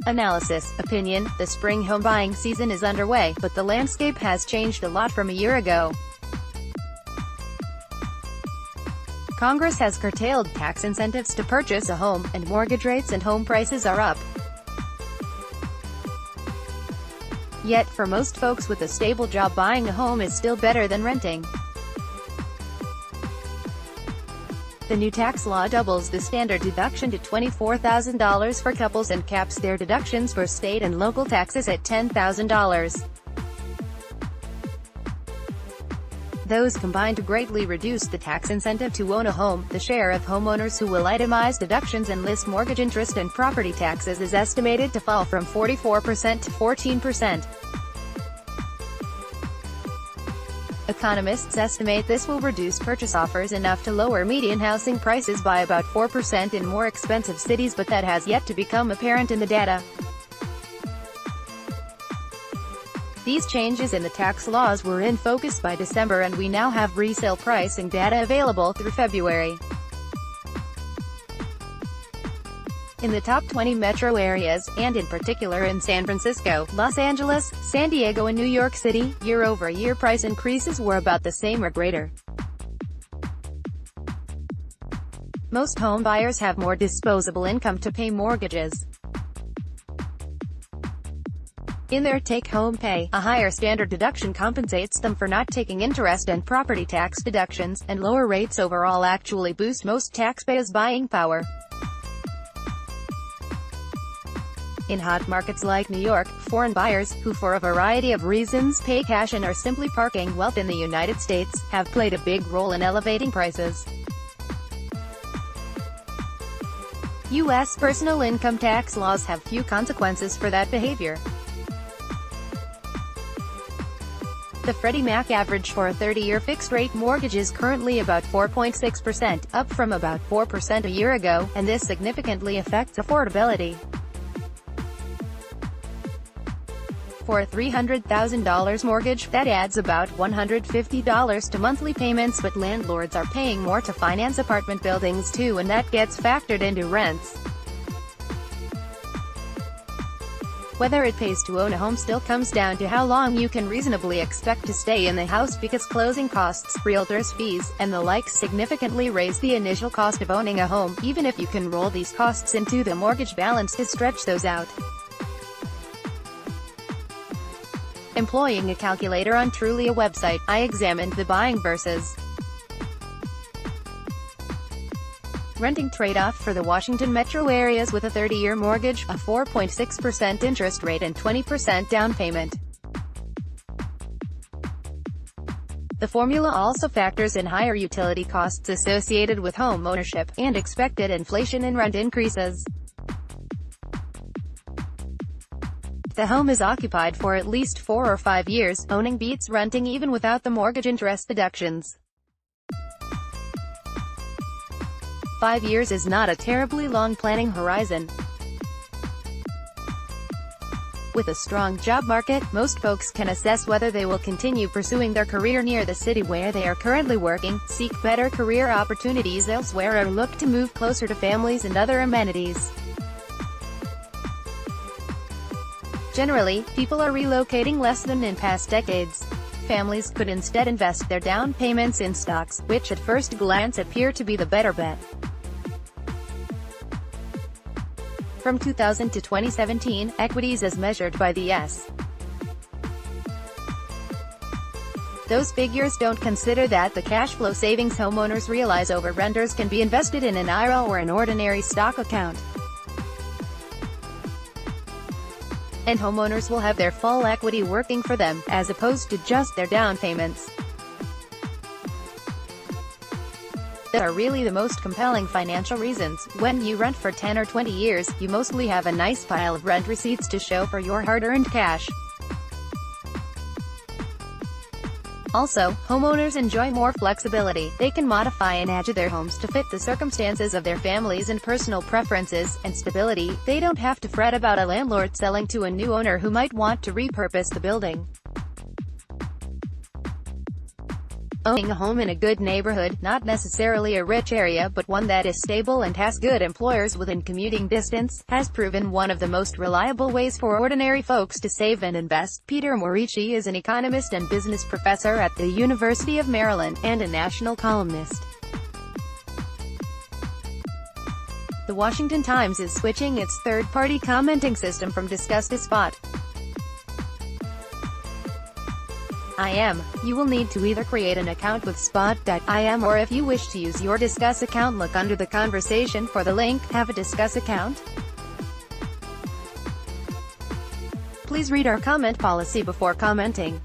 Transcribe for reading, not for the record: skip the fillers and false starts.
Analysis, opinion. The spring home buying season is underway, but the landscape has changed a lot from a year ago. Congress has curtailed tax incentives to purchase a home, and mortgage rates and home prices are up. Yet, for most folks with a stable job, buying a home is still better than renting. The new tax law doubles the standard deduction to $24,000 for couples and caps their deductions for state and local taxes at $10,000. Those combined greatly reduce the tax incentive to own a home. The share of homeowners who will itemize deductions and list mortgage interest and property taxes is estimated to fall from 44% to 14%. Economists estimate this will reduce purchase offers enough to lower median housing prices by about 4% in more expensive cities, but that has yet to become apparent in the data. These changes in the tax laws were in focus by December, and we now have resale pricing data available through February. In the top 20 metro areas, and in particular in San Francisco, Los Angeles, San Diego and New York City, year-over-year price increases were about the same or greater. Most home buyers have more disposable income to pay mortgages. In their take-home pay, a higher standard deduction compensates them for not taking interest and property tax deductions, and lower rates overall actually boost most taxpayers' buying power. In hot markets like New York, foreign buyers, who for a variety of reasons pay cash and are simply parking wealth in the United States, have played a big role in elevating prices. U.S. personal income tax laws have few consequences for that behavior. The Freddie Mac average for a 30-year fixed-rate mortgage is currently about 4.6%, up from about 4% a year ago, and this significantly affects affordability. For a $300,000 mortgage, that adds about $150 to monthly payments, but landlords are paying more to finance apartment buildings too, and that gets factored into rents. Whether it pays to own a home still comes down to how long you can reasonably expect to stay in the house, because closing costs, realtors' fees, and the like significantly raise the initial cost of owning a home, even if you can roll these costs into the mortgage balance to stretch those out. Employing a calculator on Trulia website, I examined the buying versus renting trade-off for the Washington metro areas with a 30-year mortgage, a 4.6% interest rate and 20% down payment. The formula also factors in higher utility costs associated with home ownership, and expected inflation in rent increases. If the home is occupied for at least 4 or 5 years, owning beats renting even without the mortgage interest deductions. 5 years is not a terribly long planning horizon. With a strong job market, most folks can assess whether they will continue pursuing their career near the city where they are currently working, seek better career opportunities elsewhere, or look to move closer to families and other amenities. Generally, people are relocating less than in past decades. Families could instead invest their down payments in stocks, which at first glance appear to be the better bet. From 2000 to 2017, equities as measured by the S. Those figures don't consider that the cash flow savings homeowners realize over renters can be invested in an IRA or an ordinary stock account. And homeowners will have their full equity working for them, as opposed to just their down payments. That are really the most compelling financial reasons. When you rent for 10 or 20 years, you mostly have a nice pile of rent receipts to show for your hard-earned cash. Also, homeowners enjoy more flexibility. They can modify and add to their homes to fit the circumstances of their families and personal preferences, and stability. They don't have to fret about a landlord selling to a new owner who might want to repurpose the building. Owning a home in a good neighborhood, not necessarily a rich area but one that is stable and has good employers within commuting distance, has proven one of the most reliable ways for ordinary folks to save and invest. Peter Morici is an economist and business professor at the University of Maryland, and a national columnist. The Washington Times is switching its third-party commenting system from Discuss to Spot. You will need to either create an account with Spot.im, or if you wish to use your Discuss account, look under the conversation for the link. Have a Discuss account? Please read our comment policy before commenting.